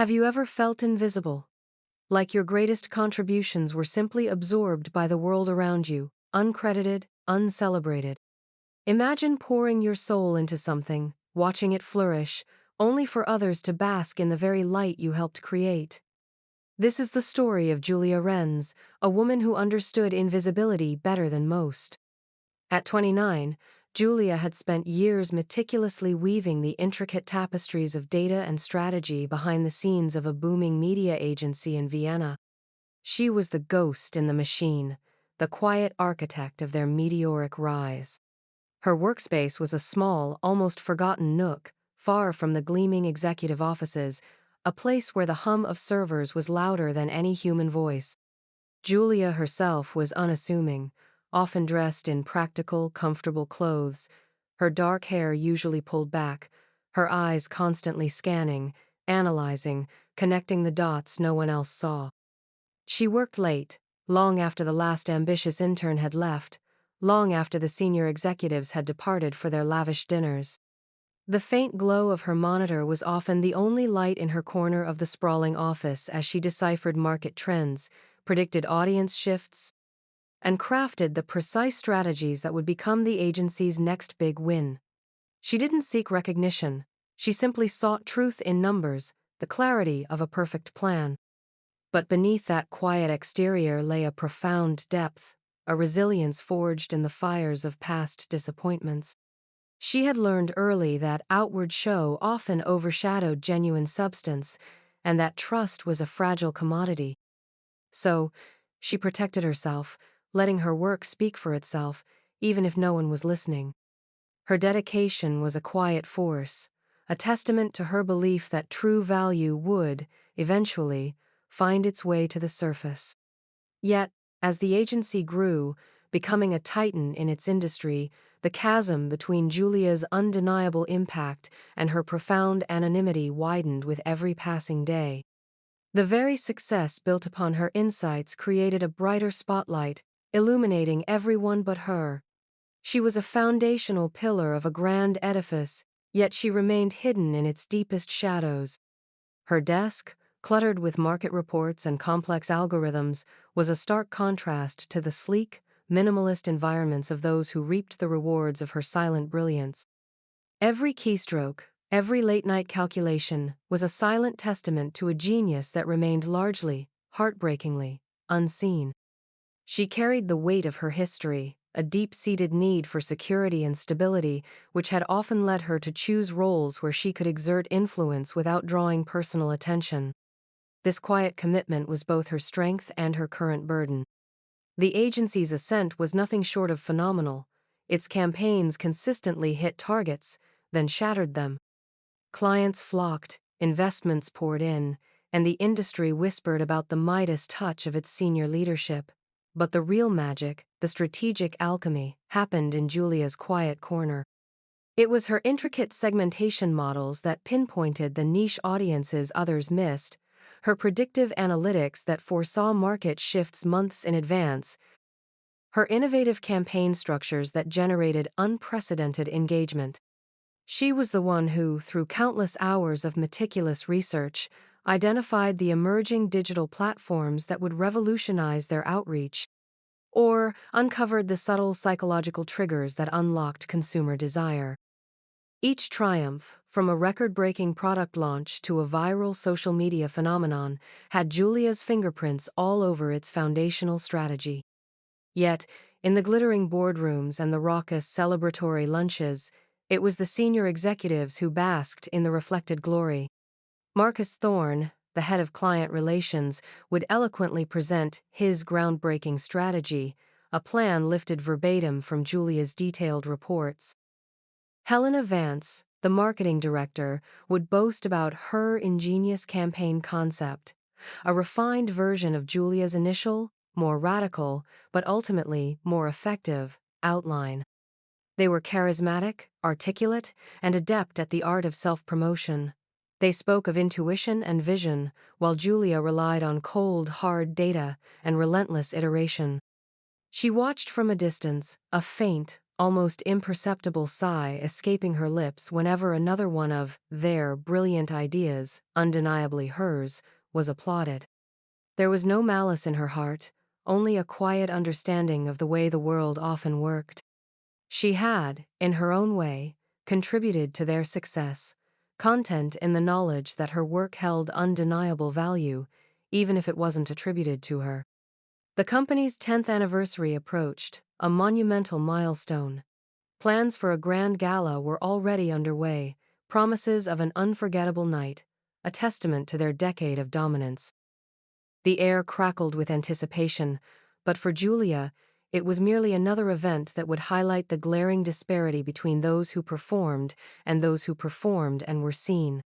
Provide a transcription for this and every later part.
Have you ever felt invisible? Like your greatest contributions were simply absorbed by the world around you, uncredited, uncelebrated. Imagine pouring your soul into something, watching it flourish, only for others to bask in the very light you helped create. This is the story of Julia Renz, a woman who understood invisibility better than most. At 29, Julia had spent years meticulously weaving the intricate tapestries of data and strategy behind the scenes of a booming media agency in Vienna. She was the ghost in the machine, the quiet architect of their meteoric rise. Her workspace was a small, almost forgotten nook, far from the gleaming executive offices, a place where the hum of servers was louder than any human voice. Julia herself was unassuming, often dressed in practical, comfortable clothes, her dark hair usually pulled back, her eyes constantly scanning, analyzing, connecting the dots no one else saw. She worked late, long after the last ambitious intern had left, long after the senior executives had departed for their lavish dinners. The faint glow of her monitor was often the only light in her corner of the sprawling office as she deciphered market trends, predicted audience shifts, and crafted the precise strategies that would become the agency's next big win. She didn't seek recognition. She simply sought truth in numbers, the clarity of a perfect plan. But beneath that quiet exterior lay a profound depth, a resilience forged in the fires of past disappointments. She had learned early that outward show often overshadowed genuine substance, and that trust was a fragile commodity. So, she protected herself, letting her work speak for itself, even if no one was listening. Her dedication was a quiet force, a testament to her belief that true value would, eventually, find its way to the surface. Yet, as the agency grew, becoming a titan in its industry, the chasm between Julia's undeniable impact and her profound anonymity widened with every passing day. The very success built upon her insights created a brighter spotlight, illuminating everyone but her. She was a foundational pillar of a grand edifice, yet she remained hidden in its deepest shadows. Her desk, cluttered with market reports and complex algorithms, was a stark contrast to the sleek, minimalist environments of those who reaped the rewards of her silent brilliance. Every keystroke, every late-night calculation, was a silent testament to a genius that remained largely, heartbreakingly, unseen. She carried the weight of her history, a deep-seated need for security and stability, which had often led her to choose roles where she could exert influence without drawing personal attention. This quiet commitment was both her strength and her current burden. The agency's ascent was nothing short of phenomenal. Its campaigns consistently hit targets, then shattered them. Clients flocked, investments poured in, and the industry whispered about the Midas touch of its senior leadership. But the real magic, the strategic alchemy, happened in Julia's quiet corner. It was her intricate segmentation models that pinpointed the niche audiences others missed, her predictive analytics that foresaw market shifts months in advance, her innovative campaign structures that generated unprecedented engagement. She was the one who, through countless hours of meticulous research, identified the emerging digital platforms that would revolutionize their outreach, or uncovered the subtle psychological triggers that unlocked consumer desire. Each triumph, from a record-breaking product launch to a viral social media phenomenon, had Julia's fingerprints all over its foundational strategy. Yet, in the glittering boardrooms and the raucous celebratory lunches, it was the senior executives who basked in the reflected glory. Marcus Thorne, the head of client relations, would eloquently present his groundbreaking strategy, a plan lifted verbatim from Julia's detailed reports. Helena Vance, the marketing director, would boast about her ingenious campaign concept, a refined version of Julia's initial, more radical, but ultimately more effective, outline. They were charismatic, articulate, and adept at the art of self-promotion. They spoke of intuition and vision, while Julia relied on cold, hard data and relentless iteration. She watched from a distance, a faint, almost imperceptible sigh escaping her lips whenever another one of their brilliant ideas, undeniably hers, was applauded. There was no malice in her heart, only a quiet understanding of the way the world often worked. She had, in her own way, contributed to their success, content in the knowledge that her work held undeniable value, even if it wasn't attributed to her. The company's 10th anniversary approached, a monumental milestone. Plans for a grand gala were already underway, promises of an unforgettable night, a testament to their decade of dominance. The air crackled with anticipation, but for Julia, it was merely another event that would highlight the glaring disparity between those who performed and those who performed and were seen.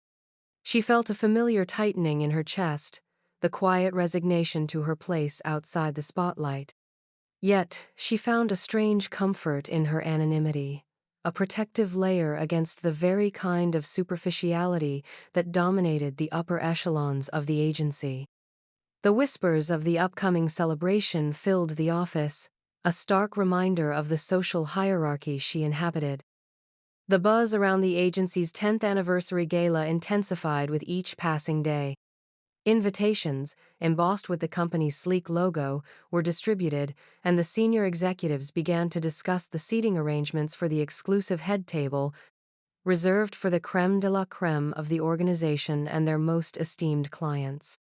She felt a familiar tightening in her chest, the quiet resignation to her place outside the spotlight. Yet, she found a strange comfort in her anonymity, a protective layer against the very kind of superficiality that dominated the upper echelons of the agency. The whispers of the upcoming celebration filled the office, a stark reminder of the social hierarchy she inhabited. The buzz around the agency's 10th anniversary gala intensified with each passing day. Invitations, embossed with the company's sleek logo, were distributed, and the senior executives began to discuss the seating arrangements for the exclusive head table, reserved for the crème de la crème of the organization and their most esteemed clients.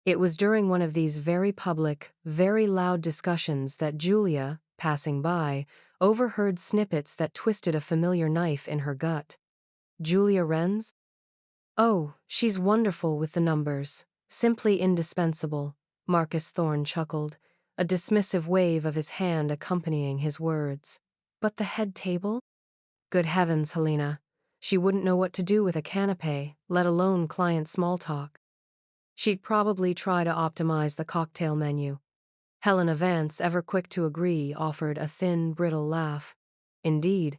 It was during one of these very public, very loud discussions that Julia, passing by, overheard snippets that twisted a familiar knife in her gut. Julia Renz? Oh, she's wonderful with the numbers. Simply indispensable, Marcus Thorne chuckled, a dismissive wave of his hand accompanying his words. But the head table? Good heavens, Helena. She wouldn't know what to do with a canapé, let alone client small talk. She'd probably try to optimize the cocktail menu. Helena Vance, ever quick to agree, offered a thin, brittle laugh. Indeed.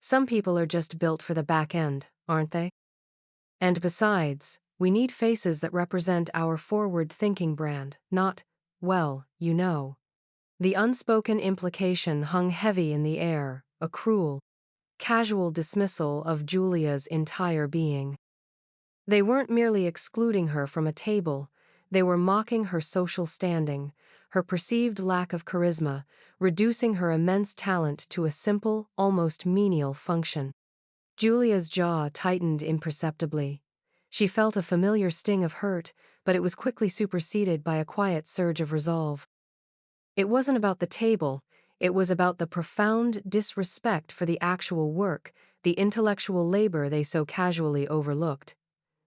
Some people are just built for the back end, aren't they? And besides, we need faces that represent our forward-thinking brand, not, well, you know. The unspoken implication hung heavy in the air, a cruel, casual dismissal of Julia's entire being. They weren't merely excluding her from a table, they were mocking her social standing, her perceived lack of charisma, reducing her immense talent to a simple, almost menial function. Julia's jaw tightened imperceptibly. She felt a familiar sting of hurt, but it was quickly superseded by a quiet surge of resolve. It wasn't about the table, it was about the profound disrespect for the actual work, the intellectual labor they so casually overlooked.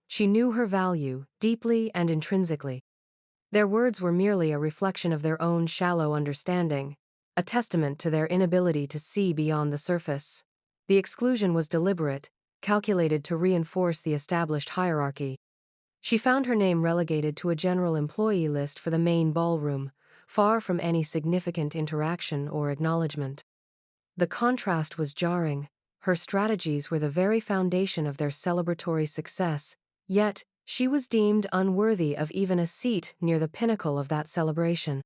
She knew her value, deeply and intrinsically. Their words were merely a reflection of their own shallow understanding, a testament to their inability to see beyond the surface. The exclusion was deliberate, calculated to reinforce the established hierarchy. She found her name relegated to a general employee list for the main ballroom, far from any significant interaction or acknowledgement. The contrast was jarring. Her strategies were the very foundation of their celebratory success, yet, she was deemed unworthy of even a seat near the pinnacle of that celebration.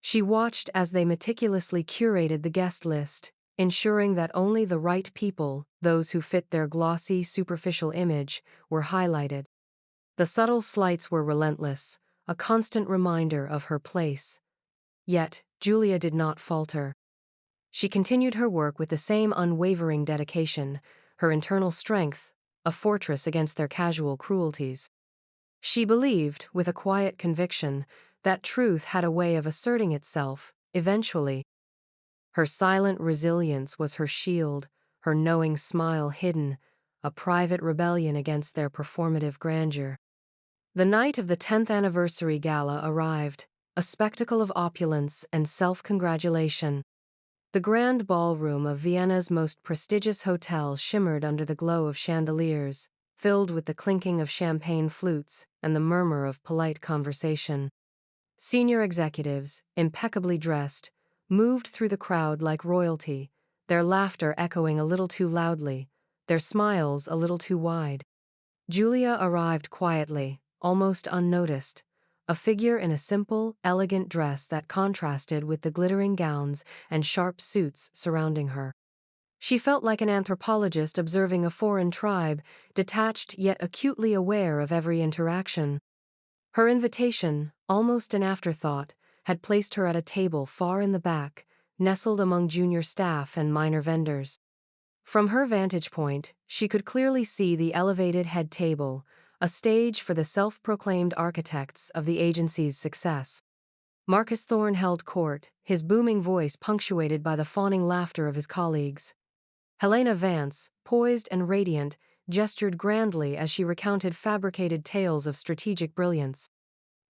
She watched as they meticulously curated the guest list, ensuring that only the right people, those who fit their glossy, superficial image, were highlighted. The subtle slights were relentless, a constant reminder of her place. Yet, Julia did not falter. She continued her work with the same unwavering dedication, her internal strength, a fortress against their casual cruelties. She believed, with a quiet conviction, that truth had a way of asserting itself, eventually. Her silent resilience was her shield, her knowing smile hidden, a private rebellion against their performative grandeur. The night of the 10th anniversary gala arrived, a spectacle of opulence and self-congratulation. The grand ballroom of Vienna's most prestigious hotel shimmered under the glow of chandeliers, filled with the clinking of champagne flutes and the murmur of polite conversation. Senior executives, impeccably dressed, moved through the crowd like royalty, their laughter echoing a little too loudly, their smiles a little too wide. Julia arrived quietly, almost unnoticed, a figure in a simple, elegant dress that contrasted with the glittering gowns and sharp suits surrounding her. She felt like an anthropologist observing a foreign tribe, detached yet acutely aware of every interaction. Her invitation, almost an afterthought, had placed her at a table far in the back, nestled among junior staff and minor vendors. From her vantage point, she could clearly see the elevated head table, a stage for the self-proclaimed architects of the agency's success. Marcus Thorne held court, his booming voice punctuated by the fawning laughter of his colleagues. Helena Vance, poised and radiant, gestured grandly as she recounted fabricated tales of strategic brilliance.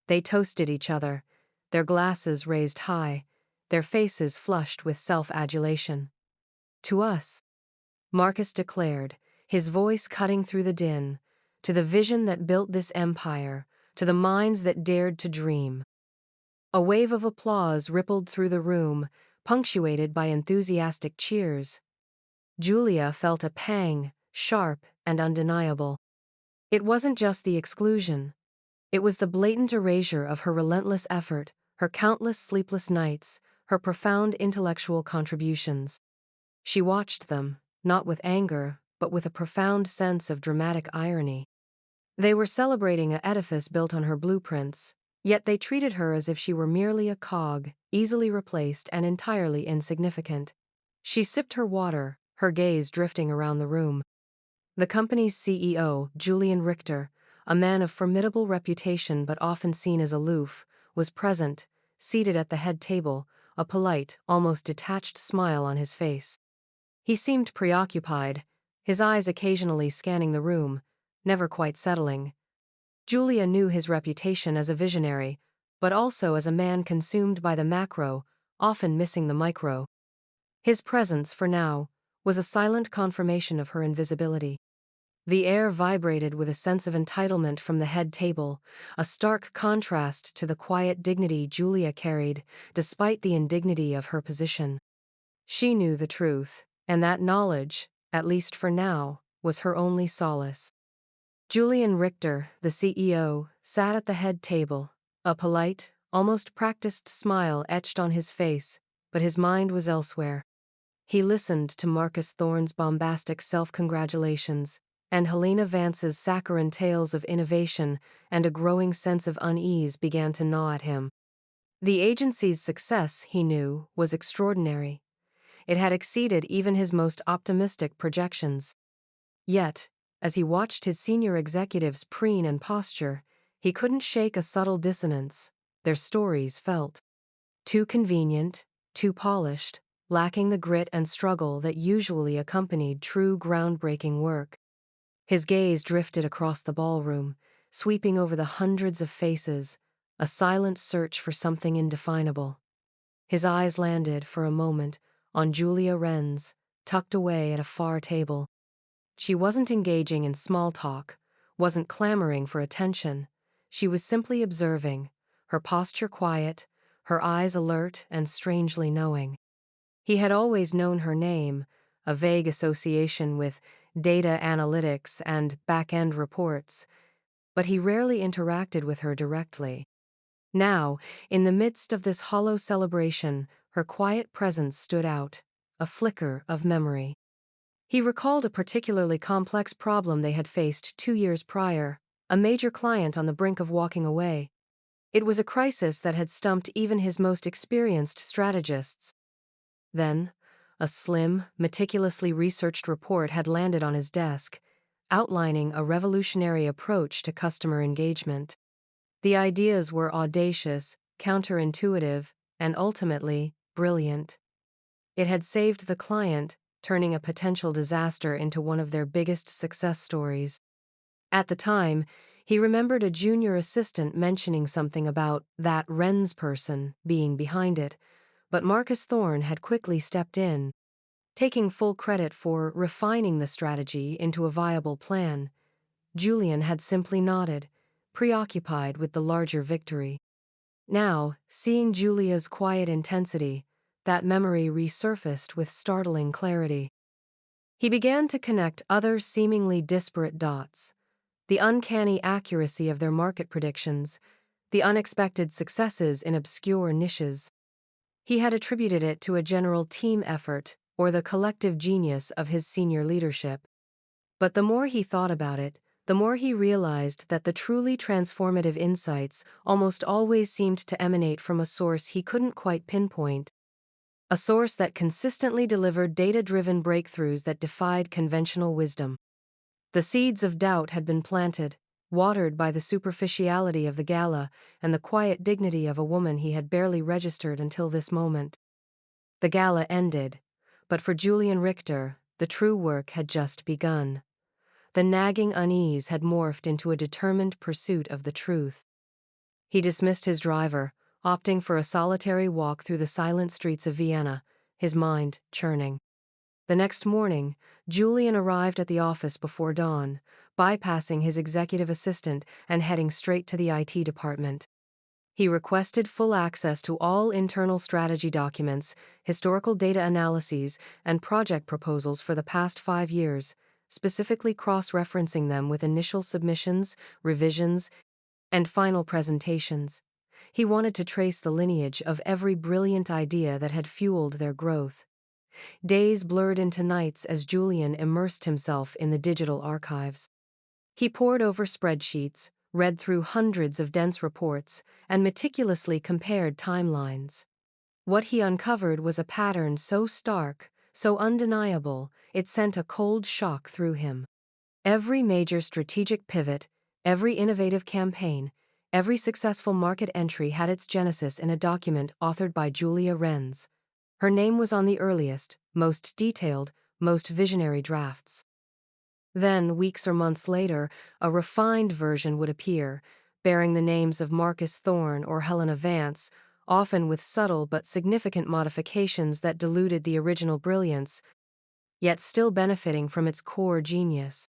They toasted each other, their glasses raised high, their faces flushed with self-adulation. "To us," Marcus declared, his voice cutting through the din, "to the vision that built this empire, to the minds that dared to dream." A wave of applause rippled through the room, punctuated by enthusiastic cheers. Julia felt a pang, sharp and undeniable. It wasn't just the exclusion. It was the blatant erasure of her relentless effort, her countless sleepless nights, her profound intellectual contributions. She watched them, not with anger, but with a profound sense of dramatic irony. They were celebrating an edifice built on her blueprints, yet they treated her as if she were merely a cog, easily replaced and entirely insignificant. She sipped her water, her gaze drifting around the room. The company's CEO, Julian Richter, a man of formidable reputation but often seen as aloof, was present, seated at the head table, a polite, almost detached smile on his face. He seemed preoccupied, his eyes occasionally scanning the room, never quite settling. Julia knew his reputation as a visionary, but also as a man consumed by the macro, often missing the micro. His presence, for now, was a silent confirmation of her invisibility. The air vibrated with a sense of entitlement from the head table, a stark contrast to the quiet dignity Julia carried, despite the indignity of her position. She knew the truth, and that knowledge, at least for now, was her only solace. Julian Richter, the CEO, sat at the head table, a polite, almost practiced smile etched on his face, but his mind was elsewhere. He listened to Marcus Thorne's bombastic self-congratulations, and Helena Vance's saccharine tales of innovation, and a growing sense of unease began to gnaw at him. The agency's success, he knew, was extraordinary. It had exceeded even his most optimistic projections. Yet, as he watched his senior executives preen and posture, he couldn't shake a subtle dissonance. Their stories felt too convenient, too polished, lacking the grit and struggle that usually accompanied true groundbreaking work. His gaze drifted across the ballroom, sweeping over the hundreds of faces, a silent search for something indefinable. His eyes landed, for a moment, on Julia Renz, tucked away at a far table. She wasn't engaging in small talk, wasn't clamoring for attention. She was simply observing, her posture quiet, her eyes alert and strangely knowing. He had always known her name, a vague association with data analytics and back-end reports, but he rarely interacted with her directly. Now, in the midst of this hollow celebration, her quiet presence stood out, a flicker of memory. He recalled a particularly complex problem they had faced 2 years prior, a major client on the brink of walking away. It was a crisis that had stumped even his most experienced strategists. Then, a slim, meticulously researched report had landed on his desk, outlining a revolutionary approach to customer engagement. The ideas were audacious, counterintuitive, and ultimately, brilliant. It had saved the client, turning a potential disaster into one of their biggest success stories. At the time, he remembered a junior assistant mentioning something about that Renz person being behind it, but Marcus Thorne had quickly stepped in, taking full credit for refining the strategy into a viable plan. Julian had simply nodded, preoccupied with the larger victory. Now, seeing Julia's quiet intensity, that memory resurfaced with startling clarity. He began to connect other seemingly disparate dots. The uncanny accuracy of their market predictions, the unexpected successes in obscure niches. He had attributed it to a general team effort or the collective genius of his senior leadership. But the more he thought about it, the more he realized that the truly transformative insights almost always seemed to emanate from a source he couldn't quite pinpoint. A source that consistently delivered data-driven breakthroughs that defied conventional wisdom. The seeds of doubt had been planted, watered by the superficiality of the gala and the quiet dignity of a woman he had barely registered until this moment. The gala ended, but for Julian Richter, the true work had just begun. The nagging unease had morphed into a determined pursuit of the truth. He dismissed his driver, opting for a solitary walk through the silent streets of Vienna, his mind churning. The next morning, Julian arrived at the office before dawn, bypassing his executive assistant and heading straight to the IT department. He requested full access to all internal strategy documents, historical data analyses, and project proposals for the past 5 years, specifically cross-referencing them with initial submissions, revisions, and final presentations. He wanted to trace the lineage of every brilliant idea that had fueled their growth. Days blurred into nights as Julian immersed himself in the digital archives. He pored over spreadsheets, read through hundreds of dense reports, and meticulously compared timelines. What he uncovered was a pattern so stark, so undeniable, it sent a cold shock through him. Every major strategic pivot, every innovative campaign, every successful market entry had its genesis in a document authored by Julia Renz. Her name was on the earliest, most detailed, most visionary drafts. Then, weeks or months later, a refined version would appear, bearing the names of Marcus Thorne or Helena Vance, often with subtle but significant modifications that diluted the original brilliance, yet still benefiting from its core genius.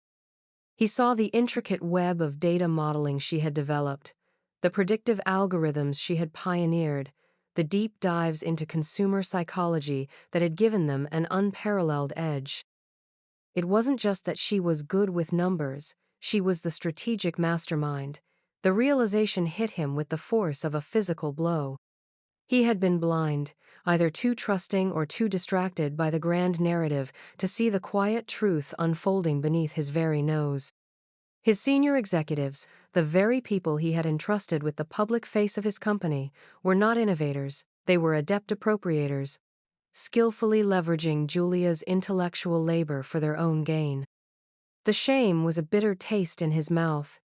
He saw the intricate web of data modeling she had developed, the predictive algorithms she had pioneered, the deep dives into consumer psychology that had given them an unparalleled edge. It wasn't just that she was good with numbers, she was the strategic mastermind. The realization hit him with the force of a physical blow. He had been blind, either too trusting or too distracted by the grand narrative to see the quiet truth unfolding beneath his very nose. His senior executives, the very people he had entrusted with the public face of his company, were not innovators, they were adept appropriators, skillfully leveraging Julia's intellectual labor for their own gain. The shame was a bitter taste in his mouth.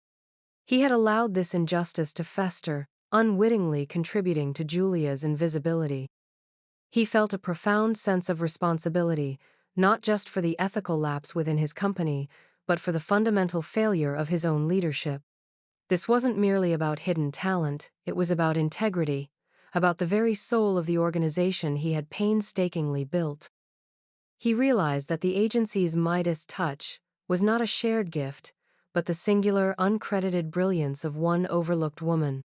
He had allowed this injustice to fester, unwittingly contributing to Julia's invisibility. He felt a profound sense of responsibility, not just for the ethical lapse within his company, but for the fundamental failure of his own leadership. This wasn't merely about hidden talent, it was about integrity, about the very soul of the organization he had painstakingly built. He realized that the agency's Midas touch was not a shared gift, but the singular, uncredited brilliance of one overlooked woman.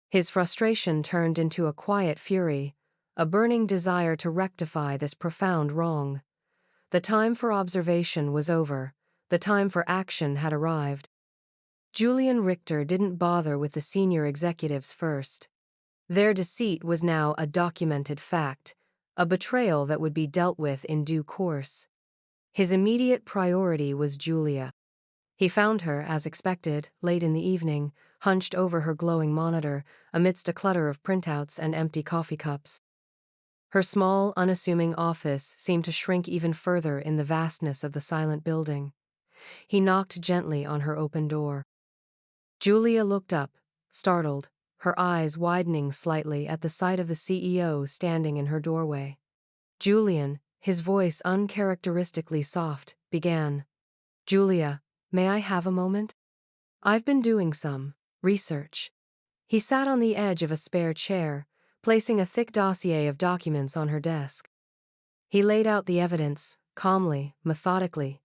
His frustration turned into a quiet fury, a burning desire to rectify this profound wrong. The time for observation was over, the time for action had arrived. Julian Richter didn't bother with the senior executives first. Their deceit was now a documented fact, a betrayal that would be dealt with in due course. His immediate priority was Julia. He found her, as expected, late in the evening, hunched over her glowing monitor, amidst a clutter of printouts and empty coffee cups. Her small, unassuming office seemed to shrink even further in the vastness of the silent building. He knocked gently on her open door. Julia looked up, startled, her eyes widening slightly at the sight of the CEO standing in her doorway. Julian, his voice uncharacteristically soft, began. "Julia, may I have a moment? I've been doing some research." He sat on the edge of a spare chair, placing a thick dossier of documents on her desk. He laid out the evidence, calmly, methodically,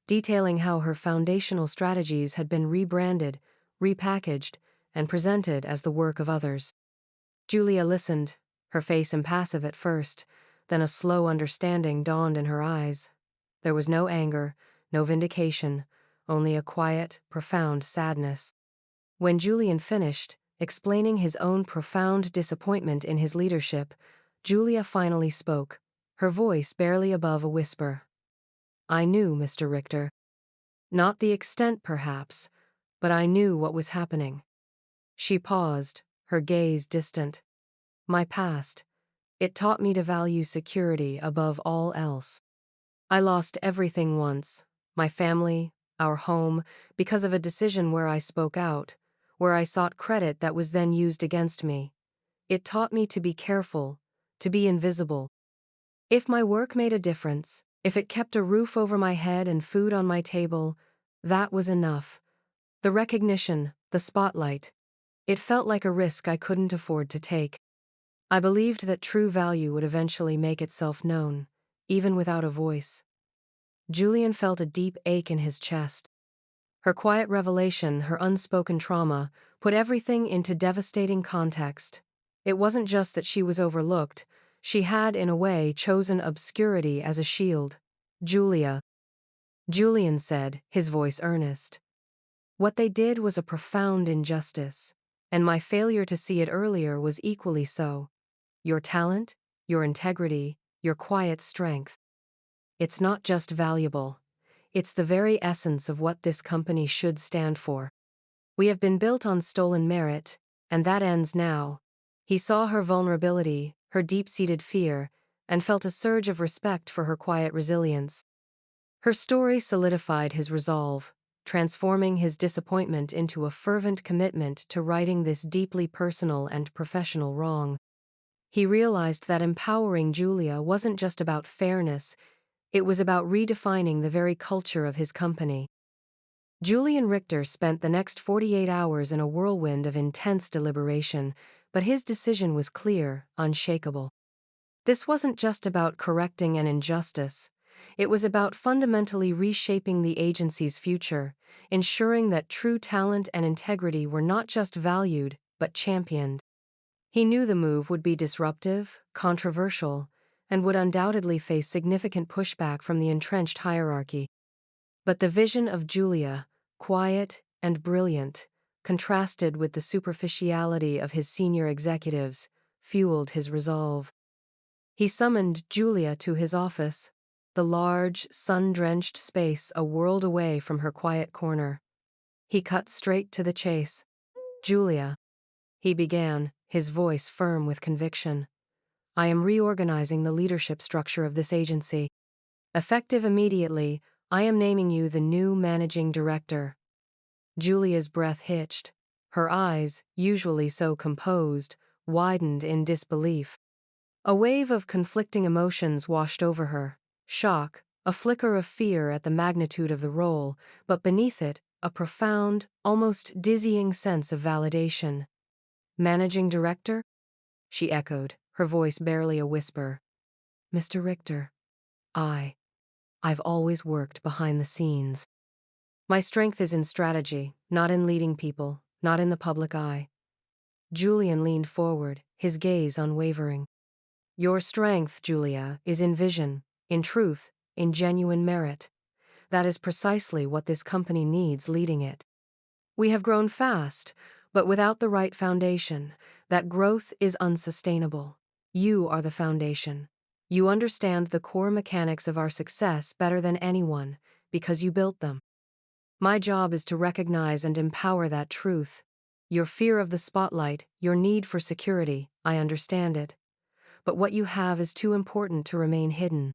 detailing how her foundational strategies had been rebranded, repackaged, and presented as the work of others. Julia listened, her face impassive at first, then a slow understanding dawned in her eyes. There was no anger, no vindication, only a quiet, profound sadness. When Julian finished, explaining his own profound disappointment in his leadership, Julia finally spoke, her voice barely above a whisper. "I knew, Mr. Richter. Not the extent, perhaps, but I knew what was happening." She paused, her gaze distant. "My past. It taught me to value security above all else. I lost everything once, my family, our home, because of a decision where I spoke out, where I sought credit that was then used against me. It taught me to be careful, to be invisible. If my work made a difference, if it kept a roof over my head and food on my table, that was enough. The recognition, the spotlight. It felt like a risk I couldn't afford to take. I believed that true value would eventually make itself known, even without a voice." Julian felt a deep ache in his chest. Her quiet revelation, her unspoken trauma, put everything into devastating context. It wasn't just that she was overlooked, she had, in a way, chosen obscurity as a shield. "Julia," Julian said, his voice earnest. "What they did was a profound injustice, and my failure to see it earlier was equally so. Your talent, your integrity, your quiet strength. It's not just valuable. It's the very essence of what this company should stand for. We have been built on stolen merit, and that ends now." He saw her vulnerability, her deep-seated fear, and felt a surge of respect for her quiet resilience. Her story solidified his resolve, transforming his disappointment into a fervent commitment to righting this deeply personal and professional wrong. He realized that empowering Julia wasn't just about fairness, it was about redefining the very culture of his company. Julian Richter spent the next 48 hours in a whirlwind of intense deliberation, but his decision was clear, unshakable. This wasn't just about correcting an injustice. It was about fundamentally reshaping the agency's future, ensuring that true talent and integrity were not just valued, but championed. He knew the move would be disruptive, controversial, and would undoubtedly face significant pushback from the entrenched hierarchy. But the vision of Julia, quiet and brilliant, contrasted with the superficiality of his senior executives, fueled his resolve. He summoned Julia to his office, the large, sun-drenched space a world away from her quiet corner. He cut straight to the chase. "Julia," he began, his voice firm with conviction, "I am reorganizing the leadership structure of this agency. Effective immediately, I am naming you the new managing director." Julia's breath hitched. Her eyes, usually so composed, widened in disbelief. A wave of conflicting emotions washed over her. Shock, a flicker of fear at the magnitude of the role, but beneath it, a profound, almost dizzying sense of validation. "Managing director?" she echoed, her voice barely a whisper. "Mr. Richter, I've always worked behind the scenes. My strength is in strategy, not in leading people, not in the public eye." Julian leaned forward, his gaze unwavering. "Your strength, Julia, is in vision, in truth, in genuine merit. That is precisely what this company needs leading it. We have grown fast, but without the right foundation, that growth is unsustainable. You are the foundation. You understand the core mechanics of our success better than anyone, because you built them. My job is to recognize and empower that truth. Your fear of the spotlight, your need for security, I understand it. But what you have is too important to remain hidden.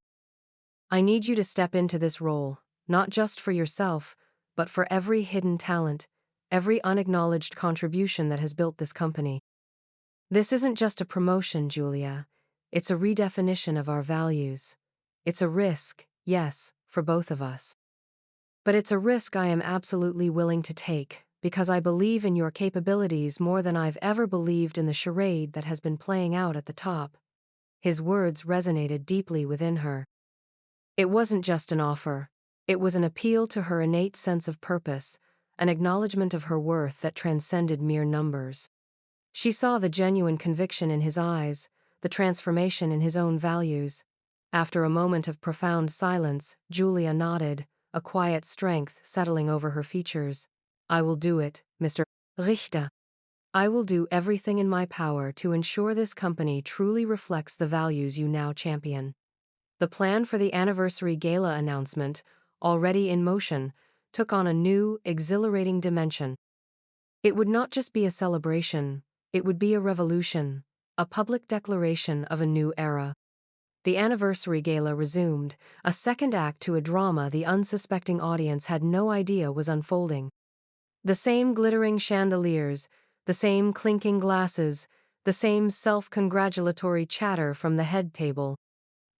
I need you to step into this role, not just for yourself, but for every hidden talent, every unacknowledged contribution that has built this company. This isn't just a promotion, Julia. It's a redefinition of our values. It's a risk, yes, for both of us. But it's a risk I am absolutely willing to take, because I believe in your capabilities more than I've ever believed in the charade that has been playing out at the top." His words resonated deeply within her. It wasn't just an offer. It was an appeal to her innate sense of purpose, an acknowledgement of her worth that transcended mere numbers. She saw the genuine conviction in his eyes, the transformation in his own values. After a moment of profound silence, Julia nodded, a quiet strength settling over her features. "I will do it, Mr. Richter." I will do everything in my power to ensure this company truly reflects the values you now champion. The plan for the anniversary gala announcement, already in motion, took on a new, exhilarating dimension. It would not just be a celebration, it would be a revolution, a public declaration of a new era. The anniversary gala resumed, a second act to a drama the unsuspecting audience had no idea was unfolding. The same glittering chandeliers, the same clinking glasses, the same self-congratulatory chatter from the head table.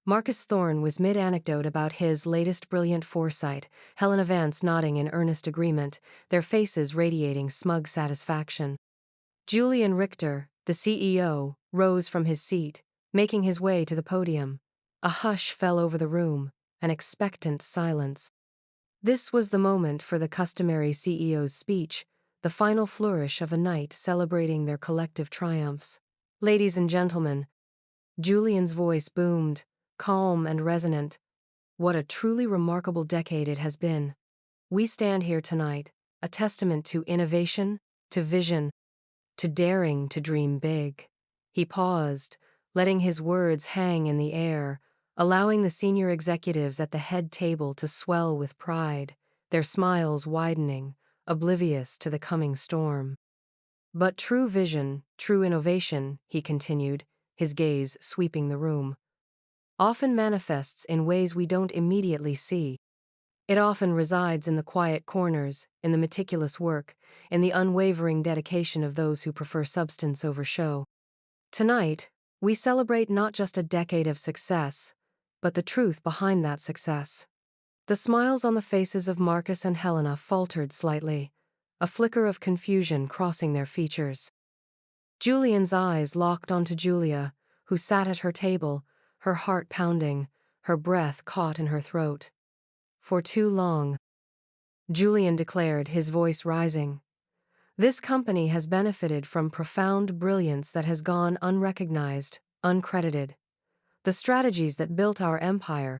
Marcus Thorne was mid-anecdote about his latest brilliant foresight, Helena Vance nodding in earnest agreement, their faces radiating smug satisfaction. Julian Richter, the CEO, rose from his seat, making his way to the podium. A hush fell over the room, an expectant silence. This was the moment for the customary CEO's speech, the final flourish of a night celebrating their collective triumphs. Ladies and gentlemen, Julian's voice boomed, calm and resonant. What a truly remarkable decade it has been. We stand here tonight, a testament to innovation, to vision, to daring to dream big. He paused, letting his words hang in the air, allowing the senior executives at the head table to swell with pride, their smiles widening, oblivious to the coming storm. But true vision, true innovation, he continued, his gaze sweeping the room, often manifests in ways we don't immediately see. It often resides in the quiet corners, in the meticulous work, in the unwavering dedication of those who prefer substance over show. Tonight, we celebrate not just a decade of success, but the truth behind that success. The smiles on the faces of Marcus and Helena faltered slightly, a flicker of confusion crossing their features. Julian's eyes locked onto Julia, who sat at her table, her heart pounding, her breath caught in her throat. For too long, Julian declared, his voice rising. This company has benefited from profound brilliance that has gone unrecognized, uncredited. The strategies that built our empire,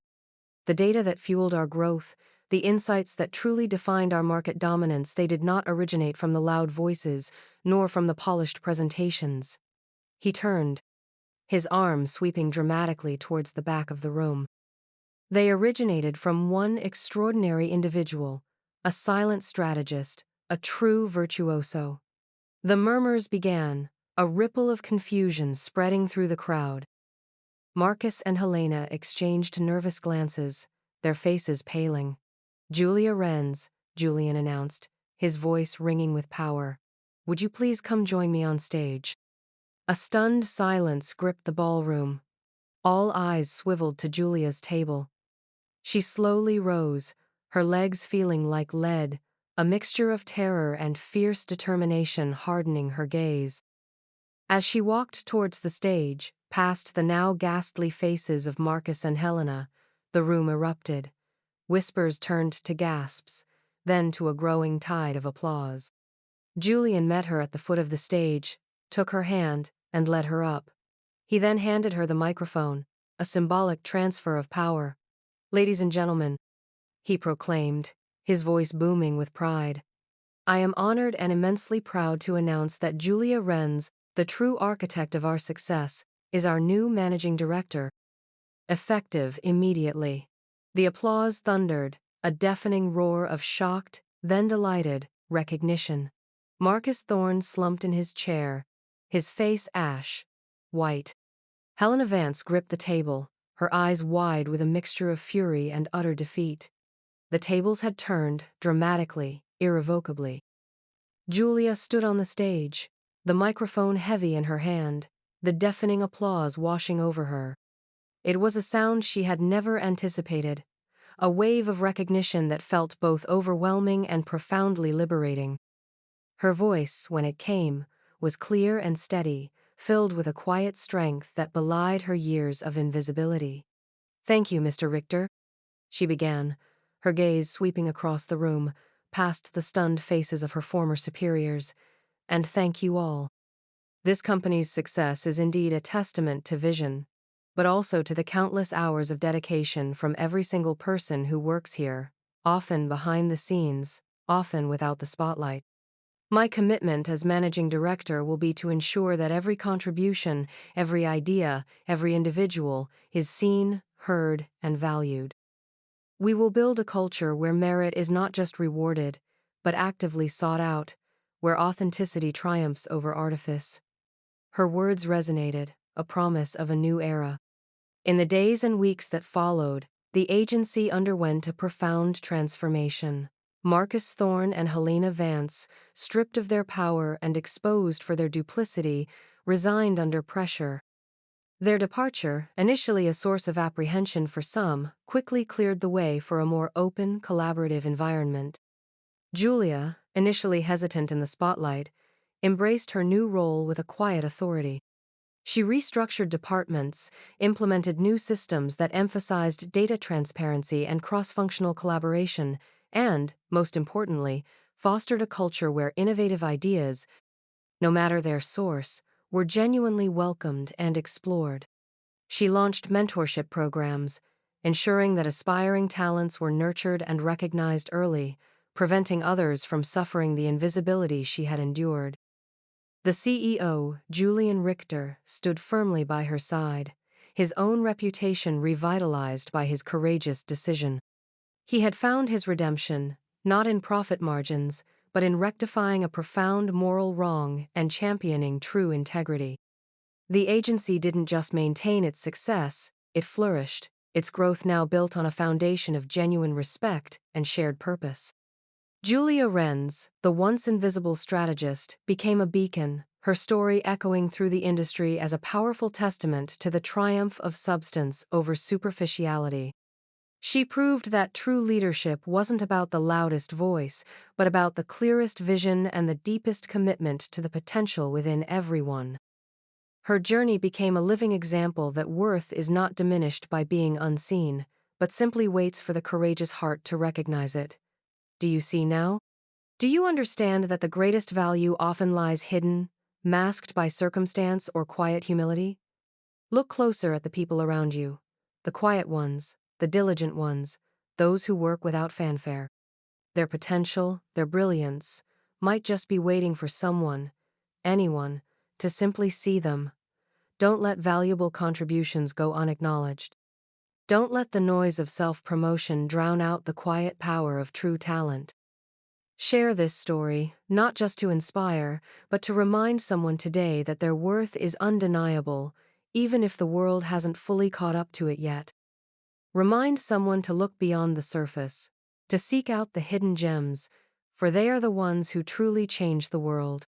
the data that fueled our growth, the insights that truly defined our market dominance, they did not originate from the loud voices, nor from the polished presentations. He turned, his arm sweeping dramatically towards the back of the room. They originated from one extraordinary individual, a silent strategist, a true virtuoso. The murmurs began, a ripple of confusion spreading through the crowd. Marcus and Helena exchanged nervous glances, their faces paling. Julia Renz, Julian announced, his voice ringing with power. Would you please come join me on stage? A stunned silence gripped the ballroom. All eyes swiveled to Julia's table. She slowly rose, her legs feeling like lead, a mixture of terror and fierce determination hardening her gaze. As she walked towards the stage, past the now ghastly faces of Marcus and Helena, the room erupted. Whispers turned to gasps, then to a growing tide of applause. Julian met her at the foot of the stage, took her hand, and led her up. He then handed her the microphone, a symbolic transfer of power. Ladies and gentlemen, he proclaimed, his voice booming with pride, I am honored and immensely proud to announce that Julia Renz, the true architect of our success, is our new managing director. Effective immediately. The applause thundered, a deafening roar of shocked, then delighted, recognition. Marcus Thorne slumped in his chair, his face ash, white. Helena Vance gripped the table, her eyes wide with a mixture of fury and utter defeat. The tables had turned, dramatically, irrevocably. Julia stood on the stage, the microphone heavy in her hand, the deafening applause washing over her. It was a sound she had never anticipated, a wave of recognition that felt both overwhelming and profoundly liberating. Her voice, when it came, was clear and steady, filled with a quiet strength that belied her years of invisibility. Thank you, Mr. Richter, she began, her gaze sweeping across the room, past the stunned faces of her former superiors, and thank you all. This company's success is indeed a testament to vision, but also to the countless hours of dedication from every single person who works here, often behind the scenes, often without the spotlight. My commitment as managing director will be to ensure that every contribution, every idea, every individual is seen, heard, and valued. We will build a culture where merit is not just rewarded, but actively sought out, where authenticity triumphs over artifice. Her words resonated, a promise of a new era. In the days and weeks that followed, the agency underwent a profound transformation. Marcus Thorne and Helena Vance, stripped of their power and exposed for their duplicity, resigned under pressure. Their departure, initially a source of apprehension for some, quickly cleared the way for a more open, collaborative environment. Julia, initially hesitant in the spotlight, embraced her new role with a quiet authority. She restructured departments, implemented new systems that emphasized data transparency and cross-functional collaboration, and, most importantly, fostered a culture where innovative ideas, no matter their source, were genuinely welcomed and explored. She launched mentorship programs, ensuring that aspiring talents were nurtured and recognized early, preventing others from suffering the invisibility she had endured. The CEO, Julian Richter, stood firmly by her side, his own reputation revitalized by his courageous decision. He had found his redemption, not in profit margins, but in rectifying a profound moral wrong and championing true integrity. The agency didn't just maintain its success, it flourished, its growth now built on a foundation of genuine respect and shared purpose. Julia Renz, the once invisible strategist, became a beacon, her story echoing through the industry as a powerful testament to the triumph of substance over superficiality. She proved that true leadership wasn't about the loudest voice, but about the clearest vision and the deepest commitment to the potential within everyone. Her journey became a living example that worth is not diminished by being unseen, but simply waits for the courageous heart to recognize it. Do you see now? Do you understand that the greatest value often lies hidden, masked by circumstance or quiet humility? Look closer at the people around you. The quiet ones, the diligent ones, those who work without fanfare. Their potential, their brilliance, might just be waiting for someone, anyone, to simply see them. Don't let valuable contributions go unacknowledged. Don't let the noise of self-promotion drown out the quiet power of true talent. Share this story, not just to inspire, but to remind someone today that their worth is undeniable, even if the world hasn't fully caught up to it yet. Remind someone to look beyond the surface, to seek out the hidden gems, for they are the ones who truly change the world.